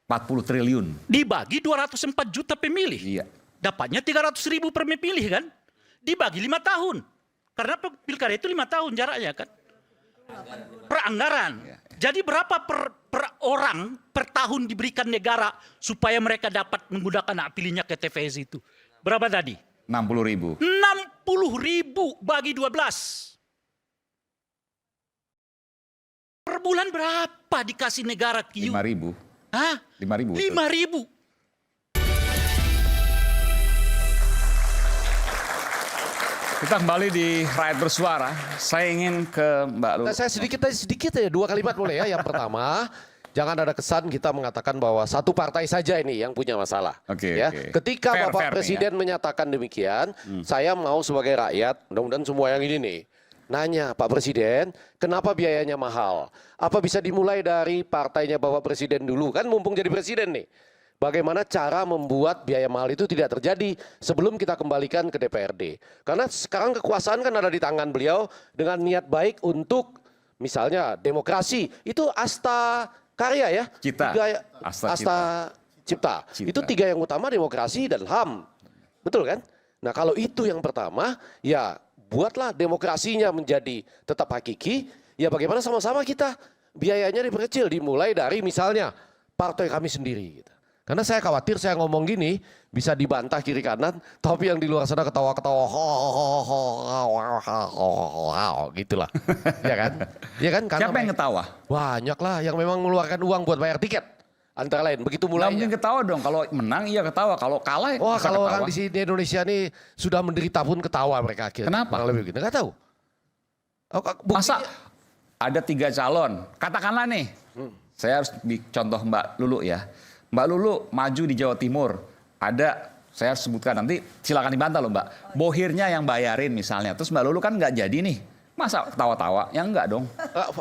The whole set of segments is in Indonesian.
40 triliun. Dibagi 204 juta pemilih. Iya. Dapatnya 300.000 per pemilih kan. Dibagi 5 tahun. Karena pilkada itu 5 tahun jaraknya kan. Per anggaran. Jadi berapa per orang per tahun diberikan negara supaya mereka dapat menggunakan hak pilihnya ke TVS itu? Berapa tadi? 60.000. 60.000 bagi 12. Per bulan berapa dikasih negara Q? 5.000. Hah? 5.000. 5.000. Kita kembali di Rakyat Bersuara. Saya ingin ke Mbak Lulu. Nah, saya sedikit aja 2 kalimat boleh ya. Yang pertama, jangan ada kesan kita mengatakan bahwa satu partai saja ini yang punya masalah. Oke, ya. oke. Ketika Fair, Bapak fair Presiden nih, menyatakan demikian, saya mau sebagai rakyat, mudah-mudahan semua yang ini nih, nanya Pak Presiden, kenapa biayanya mahal? Apa bisa dimulai dari partainya Bapak Presiden dulu? Kan mumpung jadi presiden nih. Bagaimana cara membuat biaya mahal itu tidak terjadi sebelum kita kembalikan ke DPRD. Karena sekarang kekuasaan kan ada di tangan beliau dengan niat baik untuk misalnya demokrasi. Itu asta karya ya. Cita. Asta cipta. Itu 3 yang utama, demokrasi dan HAM. Betul kan? Nah kalau itu yang pertama, ya buatlah demokrasinya menjadi tetap hakiki. Ya bagaimana sama-sama kita biayanya diperkecil. Dimulai dari misalnya partai kami sendiri gitu. Karena saya khawatir saya ngomong gini bisa dibantah kiri kanan, tapi yang di luar sana ketawa-ketawa, gitulah, ya kan? Ya kan? Karena Siapa yang ketawa? banyak lah yang memang mengeluarkan uang buat bayar tiket, antara lain. Begitu Nggak mulainya. mungkin ketawa dong. Kalau menang iya ketawa. Kalau kalah Wah masa kalau ketawa? orang di sini di Indonesia nih sudah menderita pun ketawa mereka akhirnya. Kenapa? Kurang lebih begitu. Nggak tahu. Masa ada 3 calon. Katakanlah nih, saya harus contoh Mbak Lulu ya. Mbak Lulu maju di Jawa Timur. Ada, saya harus sebutkan nanti, silakan dibantah loh Mbak. Bohirnya yang bayarin misalnya. Terus Mbak Lulu kan nggak jadi nih. Masa ketawa-tawa? Ya enggak dong.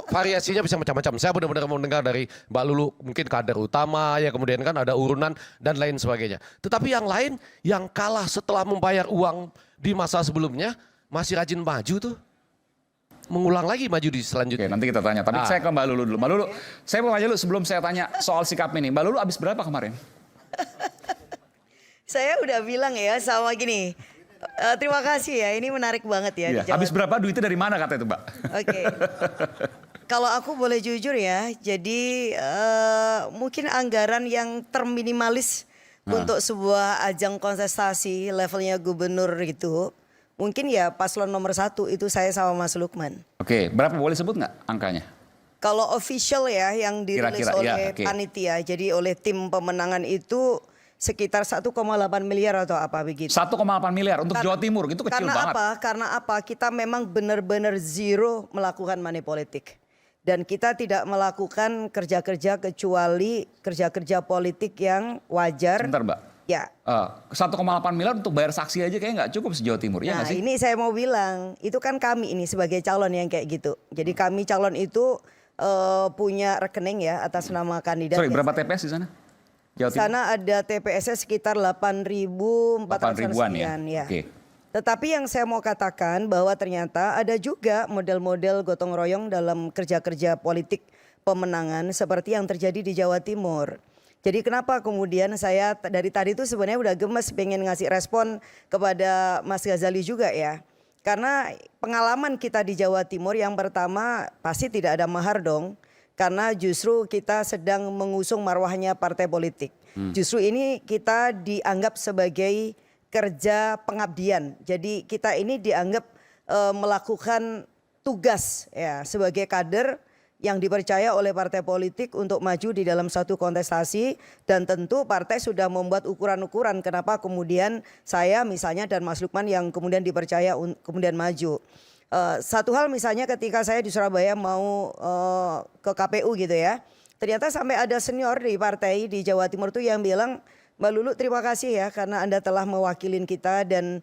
Variasinya bisa macam-macam. Saya benar-benar mau dengar dari Mbak Lulu, mungkin kader utama, ya kemudian kan ada urunan dan lain sebagainya. Tetapi yang lain yang kalah setelah membayar uang di masa sebelumnya masih rajin maju tuh. Mengulang lagi maju di selanjutnya. Oke, nanti kita tanya. Tapi saya ke Mbak Lulu dulu. Mbak Lulu, saya mau tanya dulu sebelum saya tanya soal sikap ini. Mbak Lulu habis berapa kemarin? Saya udah bilang ya sama gini, terima kasih ya, ini menarik banget ya. Iya. Habis berapa duitnya dari mana kata itu Mbak? Oke. Kalau aku boleh jujur ya, jadi mungkin anggaran yang terminimalis untuk sebuah ajang kontestasi levelnya gubernur gitu, mungkin ya paslon nomor 1 itu saya sama Mas Lukman. Oke, berapa boleh sebut nggak angkanya? Kalau official ya yang dirilis Kira-kira, oleh ya, oke. panitia, jadi oleh tim pemenangan itu sekitar 1,8 miliar atau apa begitu. 1,8 miliar untuk Jawa Timur, itu kecil Karena banget. apa? Karena apa? Kita memang benar-benar zero melakukan money politik. Dan kita tidak melakukan kerja-kerja kecuali kerja-kerja politik yang wajar. Sebentar Mbak. Ya. 1,8 miliar untuk bayar saksi aja kayaknya nggak cukup se-Jawa Timur, ya Nah nggak sih? ini saya mau bilang, itu kan kami ini sebagai calon yang kayak gitu. Jadi kami calon itu punya rekening ya atas nama kandidat. Sorry, berapa TPS di sana? Jawa Di Timur? sana ada TPS-nya sekitar 8.400 8.000-an sekian ya? ya. Oke. Tetapi yang saya mau katakan bahwa ternyata ada juga model-model gotong royong dalam kerja-kerja politik pemenangan seperti yang terjadi di Jawa Timur. Jadi kenapa kemudian saya dari tadi itu sebenarnya udah gemes pengen ngasih respon kepada Mas Ghazali juga ya. Karena pengalaman kita di Jawa Timur yang pertama pasti tidak ada mahar dong. Karena justru kita sedang mengusung marwahnya partai politik. Justru ini kita dianggap sebagai kerja pengabdian. Jadi kita ini dianggap melakukan tugas ya sebagai kader yang dipercaya oleh partai politik untuk maju di dalam satu kontestasi, dan tentu partai sudah membuat ukuran-ukuran kenapa kemudian saya misalnya dan Mas Lukman yang kemudian dipercaya kemudian maju. Satu hal misalnya ketika saya di Surabaya mau ke KPU gitu ya, ternyata sampai ada senior di partai di Jawa Timur tuh yang bilang, Mbak Lulu terima kasih ya karena Anda telah mewakilin kita dan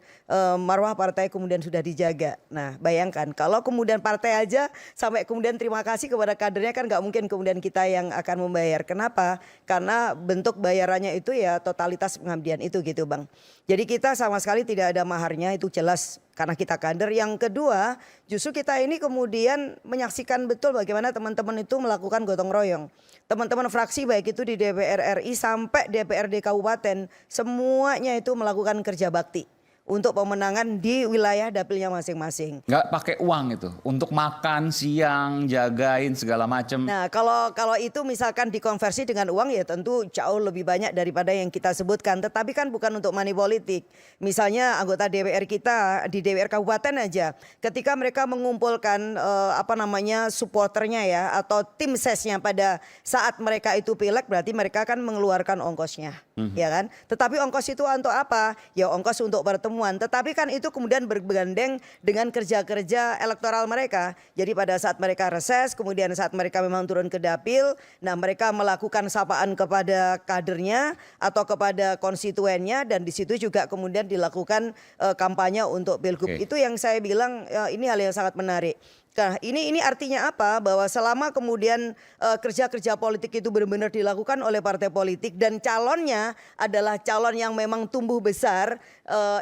marwah partai kemudian sudah dijaga. Nah bayangkan kalau kemudian partai aja sampai kemudian terima kasih kepada kadernya kan nggak mungkin kemudian kita yang akan membayar. Kenapa? Karena bentuk bayarannya itu ya totalitas pengabdian itu gitu Bang. Jadi kita sama sekali tidak ada maharnya itu jelas karena kita kader. Yang kedua, justru kita ini kemudian menyaksikan betul bagaimana teman-teman itu melakukan gotong royong. Teman-teman fraksi baik itu di DPR RI sampai DPRD kabupaten, semuanya itu melakukan kerja bakti untuk pemenangan di wilayah dapilnya masing-masing. Nggak pakai uang itu untuk makan siang, jagain segala macem. Nah, kalau itu misalkan dikonversi dengan uang ya tentu jauh lebih banyak daripada yang kita sebutkan. Tetapi kan bukan untuk money politik. Misalnya anggota DPR kita di DPR kabupaten aja, ketika mereka mengumpulkan supporternya ya atau tim sesnya pada saat mereka itu pileg, berarti mereka kan mengeluarkan ongkosnya, ya kan? Tetapi ongkos itu untuk apa? Ya ongkos untuk pertemuan. Tetapi kan itu kemudian bergandeng dengan kerja-kerja elektoral mereka. Jadi pada saat mereka reses, kemudian saat mereka memang turun ke dapil, nah mereka melakukan sapaan kepada kadernya atau kepada konstituennya, dan di situ juga kemudian dilakukan kampanye untuk pilgub. Itu yang saya bilang ini hal yang sangat menarik. Nah, ini artinya apa? Bahwa selama kemudian kerja-kerja politik itu benar-benar dilakukan oleh partai politik dan calonnya adalah calon yang memang tumbuh besar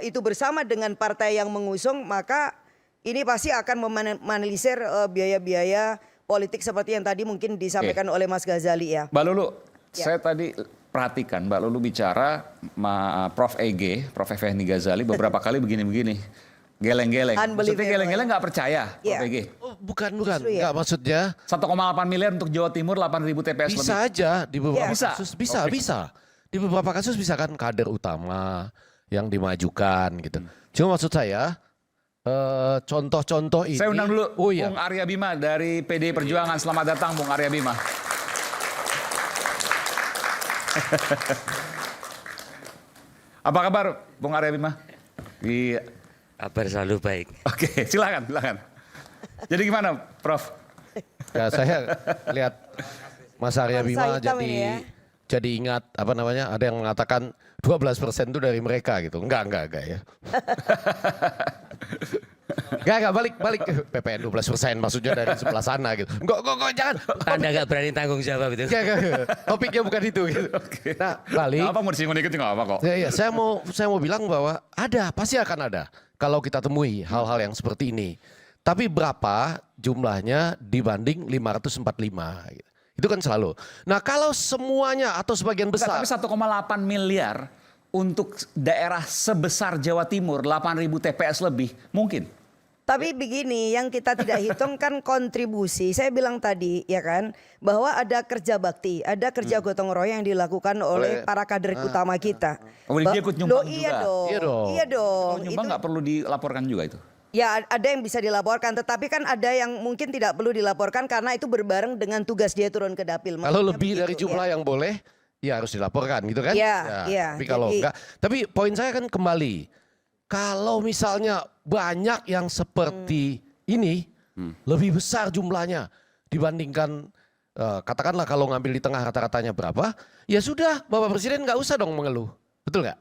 itu bersama dengan partai yang mengusung, maka ini pasti akan meminimalisir biaya-biaya politik seperti yang tadi mungkin disampaikan oleh Mas Ghazali ya. Mbak Lulu, saya tadi perhatikan Mbak Lulu bicara Prof. Prof. Effendi Ghazali beberapa kali begini-begini. Geleng-geleng. Maksudnya geleng-geleng nggak percaya, Prof. EG? Oh, bukan. ya. Nggak maksudnya. 1,8 miliar untuk Jawa Timur, 8.000 TPS lebih. Bisa aja di beberapa Bisa? kasus. Bisa. Di beberapa kasus bisa kan kader utama yang dimajukan gitu. Cuma maksud saya contoh-contoh ini. Saya undang dulu Oh iya. Bung Arya Bima dari PDI Perjuangan. Selamat datang Bung Arya Bima. Apa kabar Bung Arya Bima? Kabar selalu baik. Oke, silakan. Jadi gimana, Prof? Ya, saya lihat Mas Arya Bima Bangsa hitam ini ya. jadi ingat ada yang mengatakan 12% itu dari mereka gitu. Enggak ya. Enggak, balik PPN 12% maksudnya dari sebelah sana gitu. Enggak, jangan. Anda nggak berani tanggung jawab itu. Enggak. Topiknya bukan itu gitu. Nah, balik. Nggak apa mau disinggung dikit nggak apa kok. Ya, saya mau bilang bahwa pasti akan ada kalau kita temui hal-hal yang seperti ini. Tapi berapa jumlahnya dibanding 545 gitu. Itu kan selalu. Nah, kalau semuanya atau sebagian besar. Tapi 1,8 miliar untuk daerah sebesar Jawa Timur, 8.000 TPS lebih, mungkin. Tapi begini, yang kita tidak hitung kan kontribusi. Saya bilang tadi ya kan, bahwa ada kerja bakti, ada kerja gotong royong yang dilakukan oleh para kader utama kita. Oh, dia ikut nyumbang Iya juga? dong. Iya dong. Iya dong. Kalau nyumbang nggak perlu dilaporkan juga itu? Ya ada yang bisa dilaporkan, tetapi kan ada yang mungkin tidak perlu dilaporkan karena itu berbareng dengan tugas dia turun ke dapil. Kalau Maksudnya lebih dari begitu, jumlah ya. yang boleh, ya harus dilaporkan gitu kan? Iya. Tapi kalau enggak, tapi poin saya kan kembali, kalau misalnya banyak yang seperti ini, lebih besar jumlahnya dibandingkan, katakanlah kalau ngambil di tengah rata-ratanya berapa, ya sudah Bapak Presiden nggak usah dong mengeluh, betul nggak?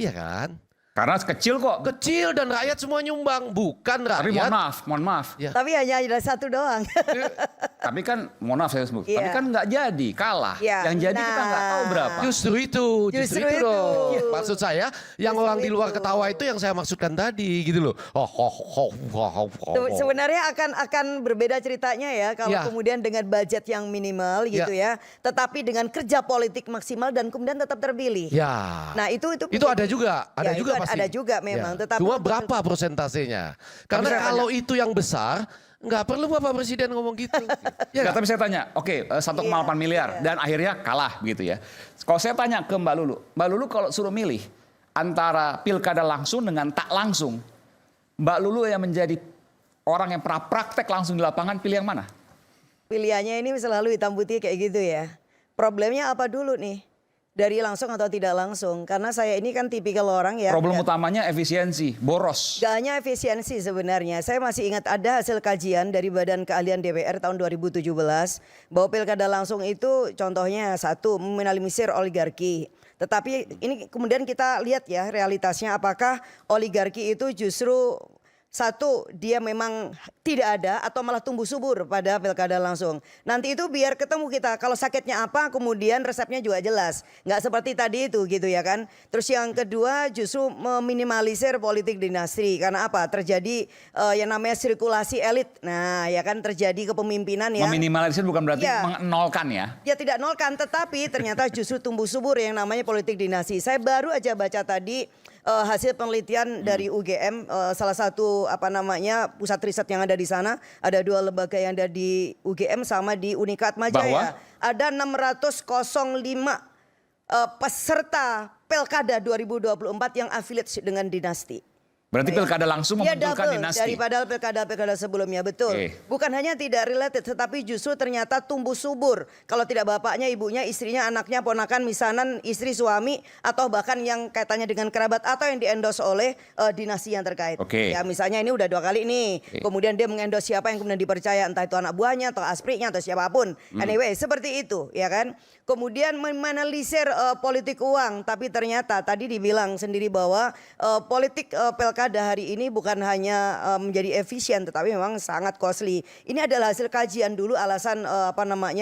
Iya kan? Karena kecil kok. Kecil dan rakyat semua nyumbang, bukan rakyat. Tapi mohon maaf. Ya. Tapi hanya ada satu doang. Tapi kan, mohon maaf saya sebut. Iya. Tapi kan nggak jadi, kalah. Iya, Yang jadi kita nggak tahu berapa. Justru itu dong. Maksud saya yang Justru orang di luar itu. ketawa itu yang saya maksudkan tadi gitu loh. Sebenarnya akan berbeda ceritanya ya kalau Ya. kemudian dengan budget yang minimal gitu ya, tetapi dengan kerja politik maksimal dan kemudian tetap terpilih. Ya. Nah itu ada juga, Ya, itu pasti. ada juga memang, Ya. tetapi Cuma untuk- berapa persentasenya? Karena saya kalau itu yang besar, nggak perlu Bapak Presiden ngomong gitu. Ya, Nggak, tapi saya tanya, oke 1,8 miliar dan akhirnya kalah begitu ya. Kalau saya tanya ke Mbak Lulu kalau suruh milih antara pilkada langsung dengan tak langsung, Mbak Lulu yang menjadi orang yang pernah praktek langsung di lapangan, pilih yang mana? pilihannya ini selalu hitam putih kayak gitu ya. Problemnya apa dulu nih? Dari langsung atau tidak langsung? Karena saya ini kan tipikal orang ya. Problem utamanya efisiensi, boros. Gak hanya efisiensi sebenarnya. Saya masih ingat ada hasil kajian dari Badan Keahlian DPR tahun 2017 bahwa pilkada langsung itu contohnya satu meminimalisir oligarki. Tetapi ini kemudian kita lihat ya realitasnya apakah oligarki itu justru Satu, dia memang tidak ada atau malah tumbuh subur pada pilkada langsung. Nanti itu biar ketemu kita. Kalau sakitnya apa, kemudian resepnya juga jelas. Nggak seperti tadi itu gitu ya kan. Terus yang kedua justru meminimalisir politik dinasti. Karena apa? Terjadi yang namanya sirkulasi elit. Nah ya kan terjadi kepemimpinan yang... Meminimalisir bukan berarti Ya. menolkan ya. Ya tidak nolkan, tetapi ternyata justru tumbuh subur yang namanya politik dinasti. Saya baru aja baca tadi hasil penelitian dari UGM, salah satu pusat riset yang ada di sana. Ada 2 lembaga yang ada di UGM sama di Unikat Majaya. Ada 605 peserta Pilkada 2024 yang affiliate dengan dinasti. Berarti pilkada langsung Ya membentukkan double dinasti. daripada pilkada-pilkada sebelumnya, betul. Oke. Bukan hanya tidak related, tetapi justru ternyata tumbuh subur. Kalau tidak bapaknya, ibunya, istrinya, anaknya, ponakan, misanan, istri, suami, atau bahkan yang kaitannya dengan kerabat atau yang diendos oleh dinasti yang terkait. Oke. Ya misalnya ini udah 2 kali nih. Kemudian dia mengendos siapa yang kemudian dipercaya, entah itu anak buahnya atau asprinya atau siapapun. Anyway, seperti itu, ya kan. Kemudian memanalisir politik uang, tapi ternyata tadi dibilang sendiri bahwa politik pilkada hari ini bukan hanya menjadi efisien, tetapi memang sangat costly. Ini adalah hasil kajian dulu alasan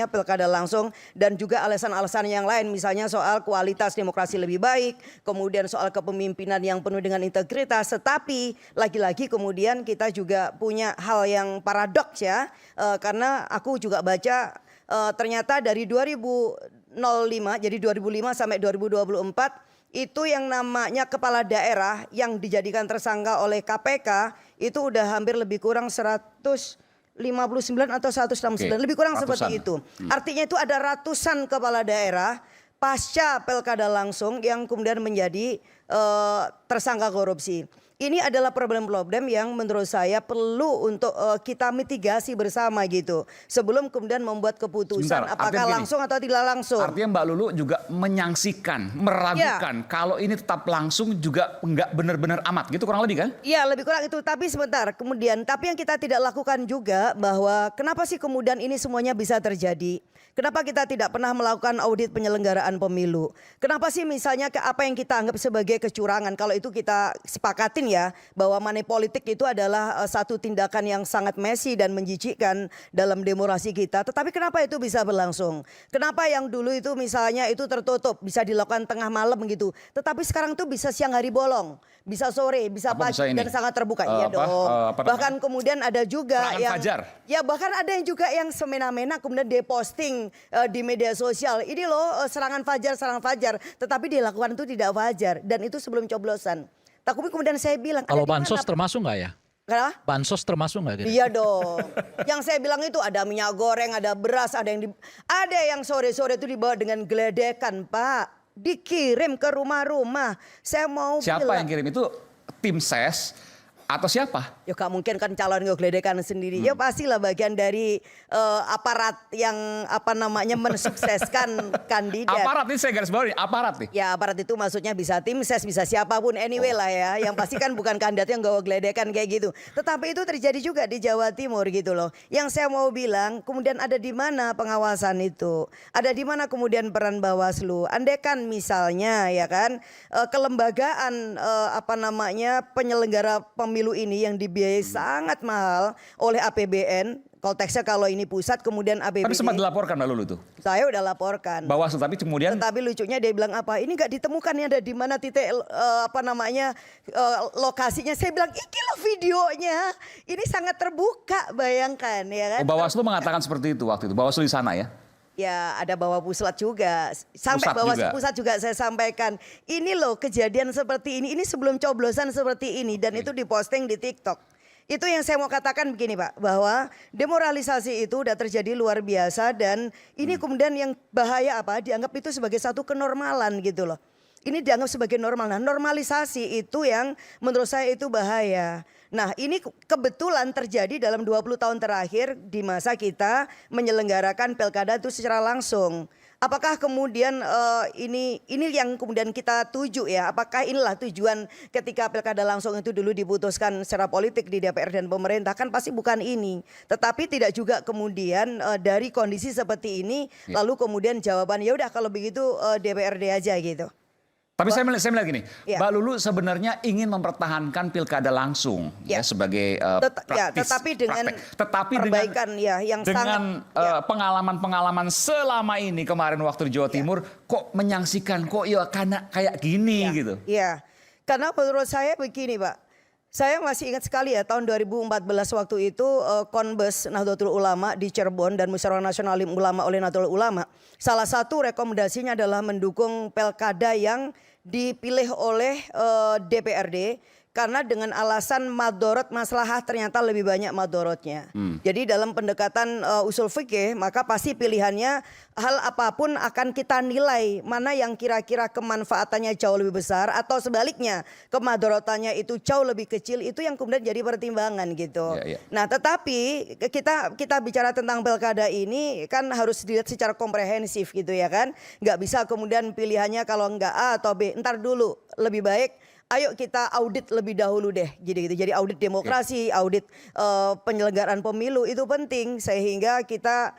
pilkada langsung dan juga alasan-alasan yang lain, misalnya soal kualitas demokrasi lebih baik, kemudian soal kepemimpinan yang penuh dengan integritas. Tetapi lagi-lagi kemudian kita juga punya hal yang paradoks ya, karena aku juga baca. Ternyata dari 2005, jadi 2005 sampai 2024 itu yang namanya kepala daerah yang dijadikan tersangka oleh KPK itu udah hampir lebih kurang 159 atau 169, lebih kurang ratusan. seperti itu. Artinya itu ada ratusan kepala daerah pasca pilkada langsung yang kemudian menjadi tersangka korupsi. Ini adalah problem-problem yang menurut saya perlu untuk kita mitigasi bersama gitu. Sebelum kemudian membuat keputusan Sebentar, apakah artinya gini, langsung atau tidak langsung. Artinya Mbak Lulu juga menyangsikan, meragukan kalau ini tetap langsung juga nggak benar-benar amat gitu kurang lebih kan? Iya lebih kurang itu, tapi sebentar kemudian tapi yang kita tidak lakukan juga bahwa kenapa sih kemudian ini semuanya bisa terjadi? Kenapa kita tidak pernah melakukan audit penyelenggaraan pemilu? Kenapa sih misalnya apa yang kita anggap sebagai kecurangan? Kalau itu kita sepakatin ya bahwa money politik itu adalah satu tindakan yang sangat messy dan menjijikkan dalam demokrasi kita. Tetapi kenapa itu bisa berlangsung? Kenapa yang dulu itu misalnya itu tertutup bisa dilakukan tengah malam gitu. Tetapi sekarang tuh bisa siang hari bolong, bisa sore, bisa Apa pagi bisa ini? dan sangat terbuka. Iya dong. Bahkan kemudian ada juga Serangan yang fajar. ya bahkan ada yang juga yang semena-mena kemudian deposting di media sosial. Ini loh serangan fajar, tetapi dilakukan itu tidak fajar dan itu sebelum coblosan. Tapi kemudian saya bilang Kalau ada di bansos mana? termasuk nggak ya? Kenapa? Bansos termasuk nggak? Iya dong. Yang saya bilang itu ada minyak goreng, ada beras, ada yang sore-sore itu dibawa dengan geledekan, Pak. Dikirim ke rumah-rumah. Saya mau Siapa bilang, yang kirim itu? Tim ses atau siapa? ya gak mungkin kan calon ngegeledekan sendiri. Ya pastilah bagian dari aparat yang mensukseskan kandidat. Aparat ini saya garis bawahi, aparat nih. Ya aparat itu maksudnya bisa tim ses, bisa siapapun anyway lah ya. Yang pasti kan bukan kandidat yang gawa geledekan kayak gitu. Tetapi itu terjadi juga di Jawa Timur gitu loh. Yang saya mau bilang kemudian ada di mana pengawasan itu? Ada di mana kemudian peran Bawaslu? Andaikan misalnya ya kan kelembagaan penyelenggara pemilu ini yang dibiayai sangat mahal oleh APBN. Konteksnya kalau ini pusat kemudian APBD. Tapi sempat dilaporkan Mbak Lulu tuh. Saya udah laporkan. Bawaslu tapi kemudian Tetapi lucunya dia bilang apa? Ini nggak ditemukan ya ada di mana titik lokasinya. Saya bilang iki loh videonya. Ini sangat terbuka, bayangkan ya kan. Bawaslu mengatakan seperti itu waktu itu. Bawaslu di sana ya. Ya ada bawa pusat juga. Sampai Pusat bawa juga. pusat juga saya sampaikan. Ini loh kejadian seperti ini. Ini sebelum coblosan seperti ini dan itu diposting di TikTok. Itu yang saya mau katakan begini Pak, bahwa demoralisasi itu udah terjadi luar biasa dan ini kemudian yang bahaya apa? Dianggap itu sebagai satu kenormalan gitu loh. Ini dianggap sebagai normal. Nah, normalisasi itu yang menurut saya itu bahaya. Nah, ini kebetulan terjadi dalam 20 tahun terakhir di masa kita menyelenggarakan pilkada itu secara langsung. Apakah kemudian ini yang kemudian kita tuju ya? Apakah inilah tujuan ketika pilkada langsung itu dulu diputuskan secara politik di DPR dan pemerintah? Kan pasti bukan ini. Tetapi tidak juga kemudian dari kondisi seperti ini lalu kemudian jawaban ya udah kalau begitu DPRD aja gitu. Tapi saya melihat gini, Ya. Mbak Lulu sebenarnya ingin mempertahankan pilkada langsung ya, Ya. sebagai praktis. Tetapi dengan Tetapi perbaikan ya yang dengan sangat ya. pengalaman-pengalaman selama ini kemarin waktu di Jawa Timur kok menyangsikan kok ya karena kayak gini gitu. Iya, karena menurut saya begini Pak, saya masih ingat sekali ya tahun 2014 waktu itu Konbes Nahdlatul Ulama di Cirebon dan Musyawarah Nasional Alim Ulama oleh Nahdlatul Ulama. Salah satu rekomendasinya adalah mendukung pilkada yang dipilih oleh DPRD karena dengan alasan madorot maslahah ternyata lebih banyak madorotnya. Jadi dalam pendekatan usul fikih maka pasti pilihannya hal apapun akan kita nilai mana yang kira-kira kemanfaatannya jauh lebih besar atau sebaliknya kemadorotannya itu jauh lebih kecil, itu yang kemudian jadi pertimbangan gitu. Ya, ya. Nah tetapi kita bicara tentang pilkada ini kan harus dilihat secara komprehensif gitu ya kan. Nggak bisa kemudian pilihannya kalau nggak A atau B, ntar dulu lebih baik ayo kita audit lebih dahulu deh. Jadi audit demokrasi, audit penyelenggaraan pemilu itu penting sehingga kita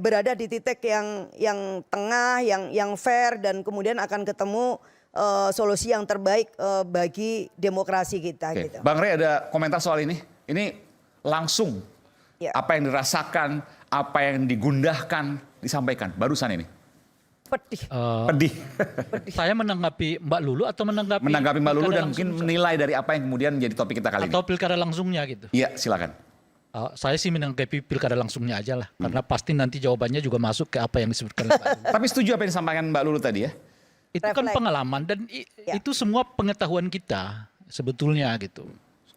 berada di titik yang tengah, yang fair dan kemudian akan ketemu solusi yang terbaik bagi demokrasi kita Oke. gitu. Bang Rey ada komentar soal ini? Ini langsung Ya. apa yang dirasakan, apa yang digundahkan disampaikan barusan ini. Pedih. Pedih. Saya menanggapi Mbak Lulu atau menanggapi Menanggapi Mbak Lulu pilkada dan mungkin langsung? menilai dari apa yang kemudian menjadi topik kita kali Atau pilkada langsungnya gitu. ini. Iya, silakan. Saya sih menanggapi pilkada langsungnya aja lah. Karena pasti nanti jawabannya juga masuk ke apa yang disebutkan oleh Mbak Lulu. Tapi setuju apa yang disampaikan Mbak Lulu tadi ya? Itu kan Refleks. pengalaman dan Ya. itu semua pengetahuan kita sebetulnya gitu.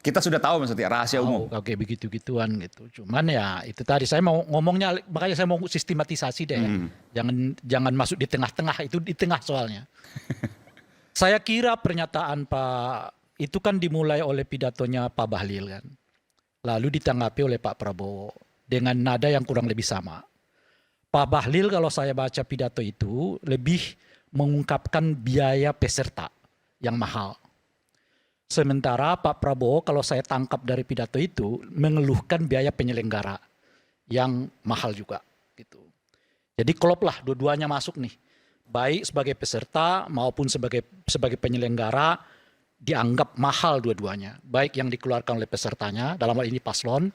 Kita sudah tahu maksudnya rahasia umum. Oke begitu-gituan gitu. Cuman ya itu tadi saya mau ngomongnya, makanya saya mau sistematisasi deh. Jangan masuk di tengah-tengah, itu di tengah soalnya. Saya kira pernyataan Pak itu kan dimulai oleh pidatonya Pak Bahlil kan. Lalu ditanggapi oleh Pak Prabowo dengan nada yang kurang lebih sama. Pak Bahlil kalau saya baca pidato itu lebih mengungkapkan biaya peserta yang mahal. Sementara Pak Prabowo kalau saya tangkap dari pidato itu mengeluhkan biaya penyelenggara yang mahal juga gitu. Jadi klop lah dua-duanya masuk nih. Baik sebagai peserta maupun sebagai penyelenggara dianggap mahal dua-duanya. Baik yang dikeluarkan oleh pesertanya dalam hal ini paslon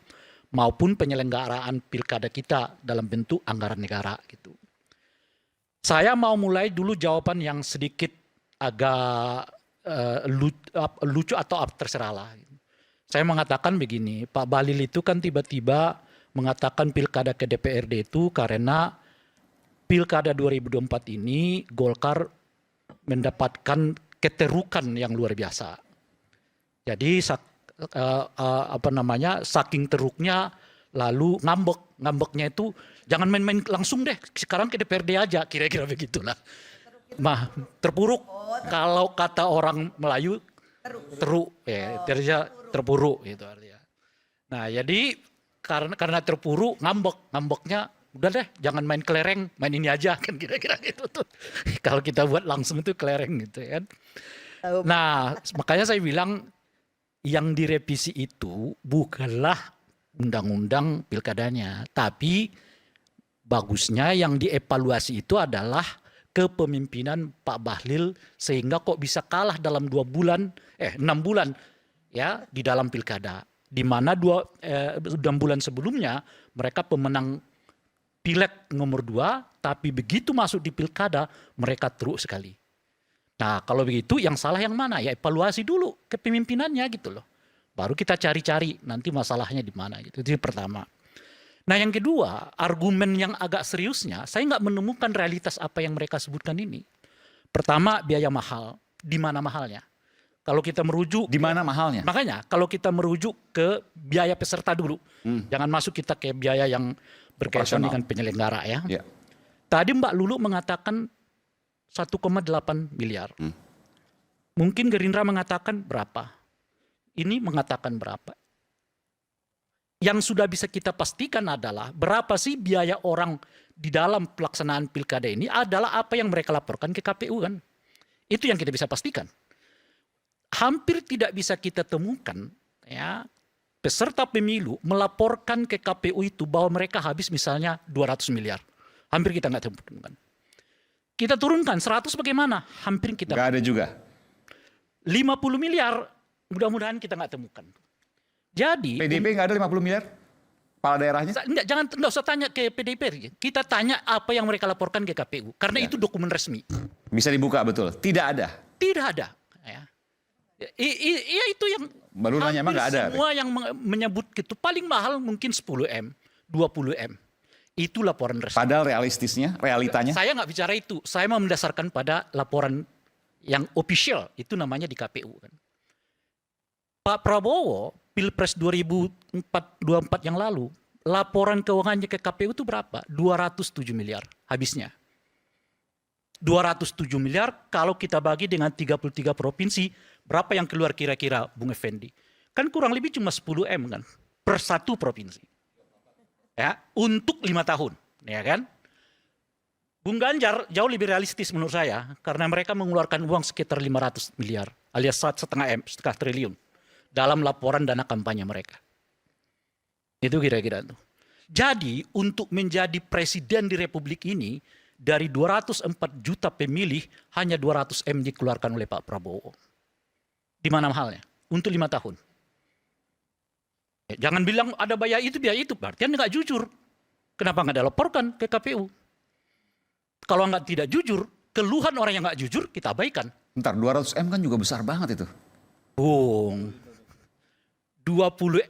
maupun penyelenggaraan pilkada kita dalam bentuk anggaran negara gitu. Saya mau mulai dulu jawaban yang sedikit agak lucu atau terserah lah. Saya mengatakan begini, Pak Bahlil itu kan tiba-tiba mengatakan pilkada ke DPRD itu karena pilkada 2024 ini Golkar mendapatkan keterukan yang luar biasa. Jadi saking teruknya lalu ngambeknya itu jangan main-main langsung deh, sekarang ke DPRD aja, kira-kira begitulah. Terpuruk kalau kata orang Melayu teruk ya, terpuruk gitu artinya. Nah, jadi karena terpuruk ngambeknya udah deh jangan main kelereng, main ini aja kan kira-kira gitu tuh. Kalau kita buat langsung itu kelereng gitu kan. Nah, makanya saya bilang yang direvisi itu bukanlah undang-undang pilkadanya, tapi bagusnya yang dievaluasi itu adalah kepemimpinan Pak Bahlil sehingga kok bisa kalah dalam 6 bulan ya di dalam pilkada, di mana 6 bulan sebelumnya mereka pemenang pileg nomor 2, tapi begitu masuk di pilkada mereka teruk sekali. Nah kalau begitu yang salah yang mana? Ya evaluasi dulu kepemimpinannya gitu loh, baru kita cari-cari nanti masalahnya di mana gitu. Itu yang pertama. Nah yang kedua, argumen yang agak seriusnya, saya nggak menemukan realitas apa yang mereka sebutkan ini. Pertama, biaya mahal. Di mana mahalnya? Kalau kita merujuk... Di mana mahalnya? Makanya, kalau kita merujuk ke biaya peserta dulu. Jangan masuk kita ke biaya yang berkaitan dengan penyelenggara ya. Ya. Tadi Mbak Lulu mengatakan 1,8 miliar. Mungkin Gerindra mengatakan berapa? Ini mengatakan berapa? Yang sudah bisa kita pastikan adalah berapa sih biaya orang di dalam pelaksanaan pilkada ini adalah apa yang mereka laporkan ke KPU kan. Itu yang kita bisa pastikan. Hampir tidak bisa kita temukan ya peserta pemilu melaporkan ke KPU itu bahwa mereka habis misalnya 200 miliar. Hampir kita nggak temukan. Kita turunkan 100 bagaimana? Hampir kita. Nggak ada juga. 50 miliar mudah-mudahan kita nggak temukan. Jadi PDIP nggak ada 50 miliar? Kepala daerahnya? Enggak usah tanya ke PDIP. Kita tanya apa yang mereka laporkan ke KPU karena itu dokumen resmi. Bisa dibuka betul? Tidak ada. Tidak ada. Ya. Iya itu yang Baru nanya emang nggak ada. semua yang menyebut gitu paling mahal mungkin 10M, 20M. Itu laporan resmi. Padahal realitanya. Saya nggak bicara itu. Saya mau mendasarkan pada laporan yang official. Itu namanya di KPU. Kan. Pak Prabowo, Pilpres 2024 yang lalu, laporan keuangannya ke KPU itu berapa? 207 miliar habisnya. 207 miliar kalau kita bagi dengan 33 provinsi, berapa yang keluar kira-kira Bung Effendi? Kan kurang lebih cuma 10M kan, per satu provinsi. Ya, untuk 5 tahun, ya kan? Bung Ganjar jauh lebih realistis menurut saya karena mereka mengeluarkan uang sekitar 500 miliar alias setengah triliun dalam laporan dana kampanye mereka. Itu kira-kira tuh. Jadi untuk menjadi presiden di Republik ini dari 204 juta pemilih hanya 200M dikeluarkan oleh Pak Prabowo. Di mana mahalnya? Untuk 5 tahun. Jangan bilang ada biaya itu, berarti Anda nggak jujur. Kenapa nggak dilaporkan ke KPU? Kalau nggak tidak jujur, keluhan orang yang nggak jujur kita abaikan. Bentar, 200M kan juga besar banget itu. Bung, 20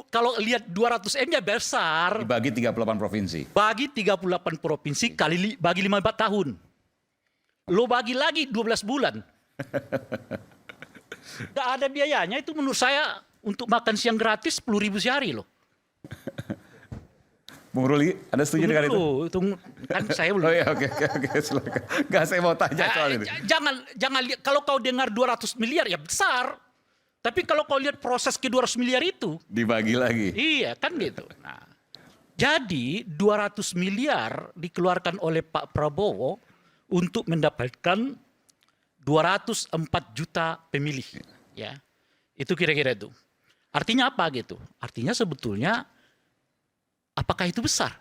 kalau lihat 200M-nya besar. Dibagi 38 provinsi. Bagi 38 provinsi bagi 5 tahun. Lo bagi lagi 12 bulan. Gak ada biayanya itu menurut saya untuk makan siang gratis 10.000 sehari loh. Bung Ruli, Anda setuju dengan itu? Kan saya belum. Oh iya, oke, silakan. Nggak, saya mau tanya soal itu. Jangan lihat, kalau kau dengar 200 miliar ya besar. Tapi kalau kau lihat proses ke 200 miliar itu. Dibagi lagi. Iya kan gitu. Nah, jadi 200 miliar dikeluarkan oleh Pak Prabowo untuk mendapatkan 204 juta pemilih. Ya, itu kira-kira itu. Artinya apa gitu? Artinya sebetulnya apakah itu besar?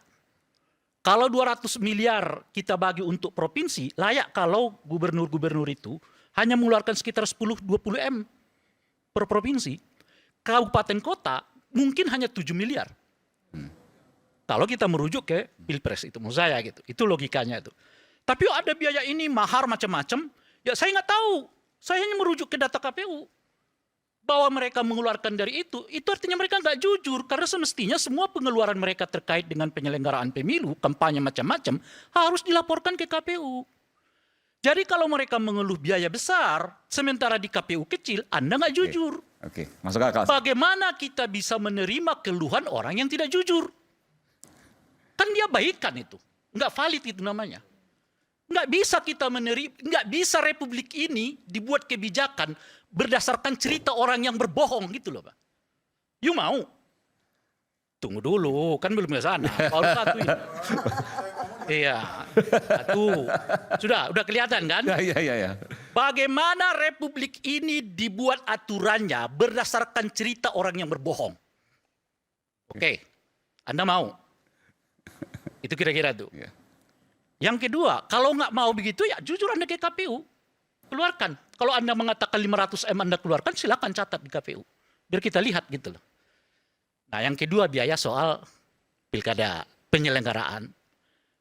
Kalau 200 miliar kita bagi untuk provinsi, layak kalau gubernur-gubernur itu hanya mengeluarkan sekitar 10-20M per provinsi. Kabupaten kota mungkin hanya 7 miliar. Kalau kita merujuk ke Pilpres itu, menurut saya gitu. Itu logikanya itu. Tapi ada biaya ini, mahar macam-macam, ya saya nggak tahu. Saya hanya merujuk ke data KPU. Bahwa mereka mengeluarkan dari itu artinya mereka nggak jujur. Karena semestinya semua pengeluaran mereka terkait dengan penyelenggaraan pemilu, kampanye macam-macam, harus dilaporkan ke KPU. Jadi kalau mereka mengeluh biaya besar, sementara di KPU kecil, Anda nggak jujur. Oke, masuk akal. Bagaimana kita bisa menerima keluhan orang yang tidak jujur? Kan dia baikan itu. Nggak valid itu namanya. Nggak bisa kita menerima, nggak bisa Republik ini dibuat kebijakan berdasarkan cerita orang yang berbohong gitu loh Pak. You mau? Tunggu dulu, kan belum ke sana. Baru satu ini. Iya, satu. Udah kelihatan kan? Iya. Bagaimana Republik ini dibuat aturannya berdasarkan cerita orang yang berbohong? Oke, Anda mau? Itu kira-kira tuh. Iya. Yang kedua, kalau nggak mau begitu ya jujur Anda ke KPU. Keluarkan. Kalau Anda mengatakan 500M Anda keluarkan, silakan catat di KPU. Biar kita lihat gitu loh. Nah yang kedua biaya soal pilkada, penyelenggaraan.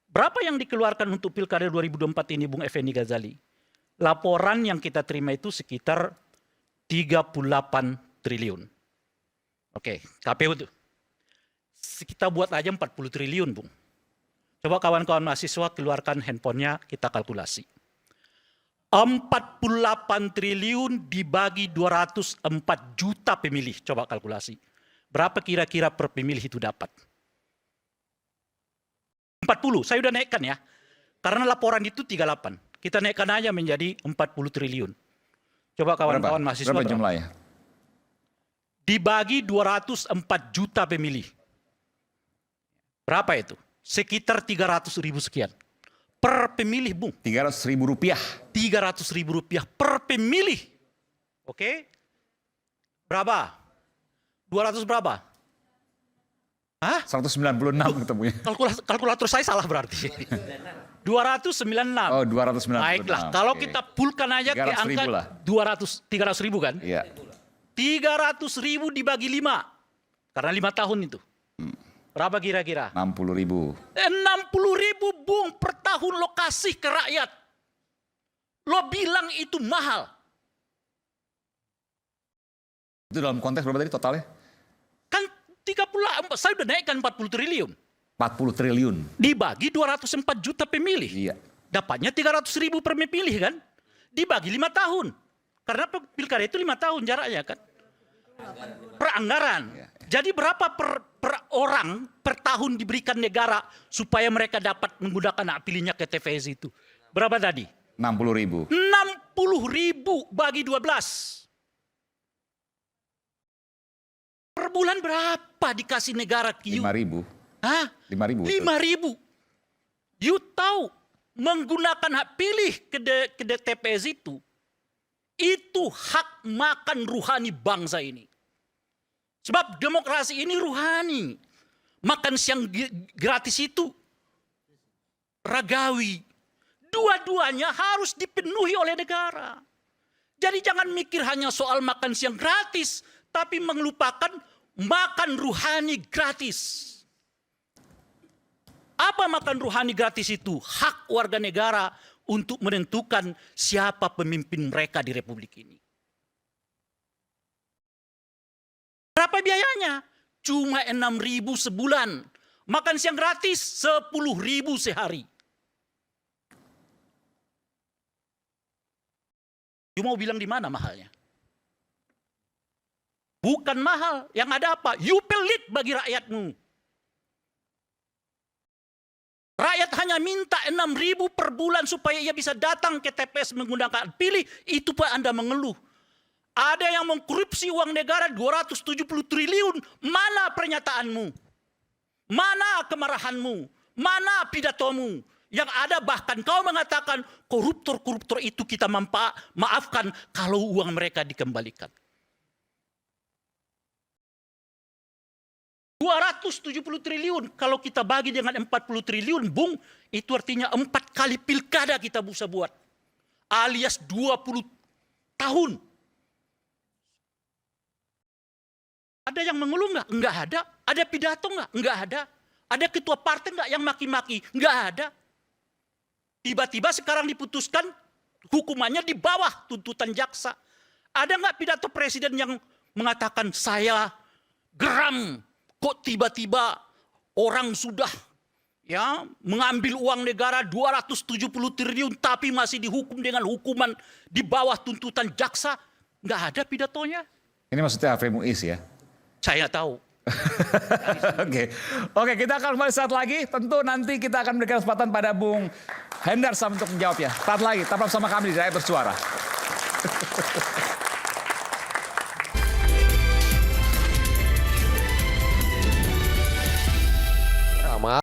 Berapa yang dikeluarkan untuk pilkada 2024 ini Bung Effendi Ghazali? Laporan yang kita terima itu sekitar 38 triliun. Oke, KPU tuh. Kita buat aja 40 triliun Bung. Coba kawan-kawan mahasiswa keluarkan handphonenya, kita kalkulasi. 48 triliun dibagi 204 juta pemilih. Coba kalkulasi. Berapa kira-kira per pemilih itu dapat? 40, saya udah naikkan ya. Karena laporan itu 38. Kita naikkan aja menjadi 40 triliun. Coba kawan-kawan mahasiswa. Berapa jumlahnya? Dibagi 204 juta pemilih. Berapa itu? Sekitar 300.000 sekian. Per pemilih, Bung. 300.000 rupiah. 300.000 rupiah per pemilih. Oke? Berapa? 200 berapa? Hah? 196 ketemunya. Kalkulator saya salah berarti. 296. Oh, 296. Baiklah, kalau Oke. kita pulkan aja ke 300.000 angka lah. 300.000 kan? Iya. 300.000 dibagi 5. Karena 5 tahun itu. Berapa kira-kira? 60.000. 60.000 Bung per tahun lo kasih ke rakyat. Lo bilang itu mahal. Itu dalam konteks berapa tadi totalnya? Kan 30, saya udah naikkan 40 triliun. 40 triliun. Dibagi 204 juta pemilih. Iya. Dapatnya 300.000 per pemilih kan. Dibagi 5 tahun. Karena pilkada itu 5 tahun jaraknya kan. Per anggaran. Jadi berapa per orang per tahun diberikan negara supaya mereka dapat menggunakan hak pilihnya ke TPS itu? Berapa tadi? 60.000. 60.000 bagi 12. Per bulan berapa dikasih negara Q? 5.000. Hah? 5.000. 5.000. You tahu menggunakan hak pilih ke TPS itu hak makan ruhani bangsa ini. Sebab demokrasi ini ruhani. Makan siang gratis itu ragawi. Dua-duanya harus dipenuhi oleh negara. Jadi jangan mikir hanya soal makan siang gratis, tapi melupakan makan ruhani gratis. Apa makan ruhani gratis itu? Hak warga negara untuk menentukan siapa pemimpin mereka di Republik ini. Berapa biayanya? Cuma 6.000 sebulan. Makan siang gratis 10.000 sehari. You mau bilang di mana mahalnya? Bukan mahal. Yang ada apa? You pelit bagi rakyatmu. Rakyat hanya minta 6.000 per bulan supaya ia bisa datang ke TPS menggunakan pilih. Itu Pak Anda mengeluh. Ada yang mengkorupsi uang negara 270 triliun. Mana pernyataanmu? Mana kemarahanmu? Mana pidatomu? Yang ada bahkan kau mengatakan koruptor-koruptor itu kita maafkan kalau uang mereka dikembalikan. 270 triliun kalau kita bagi dengan 40 triliun, Bung, itu artinya 4 kali pilkada kita bisa buat. Alias 20 tahun. Ada yang mengeluh nggak? Nggak ada. Ada pidato nggak? Nggak ada. Ada ketua partai nggak yang maki-maki? Nggak ada. Tiba-tiba sekarang diputuskan hukumannya di bawah tuntutan jaksa. Ada nggak pidato presiden yang mengatakan saya geram kok tiba-tiba orang sudah ya mengambil uang negara 270 triliun tapi masih dihukum dengan hukuman di bawah tuntutan jaksa? Nggak ada pidatonya. Ini maksudnya Harvey Muiz ya? Saya tahu. Oke, kita akan kembali saat lagi. Tentu nanti kita akan memberikan kesempatan pada Bung Hendarsam untuk menjawab ya. Saat lagi, tetap bersama kami di Rakyat Bersuara. Sama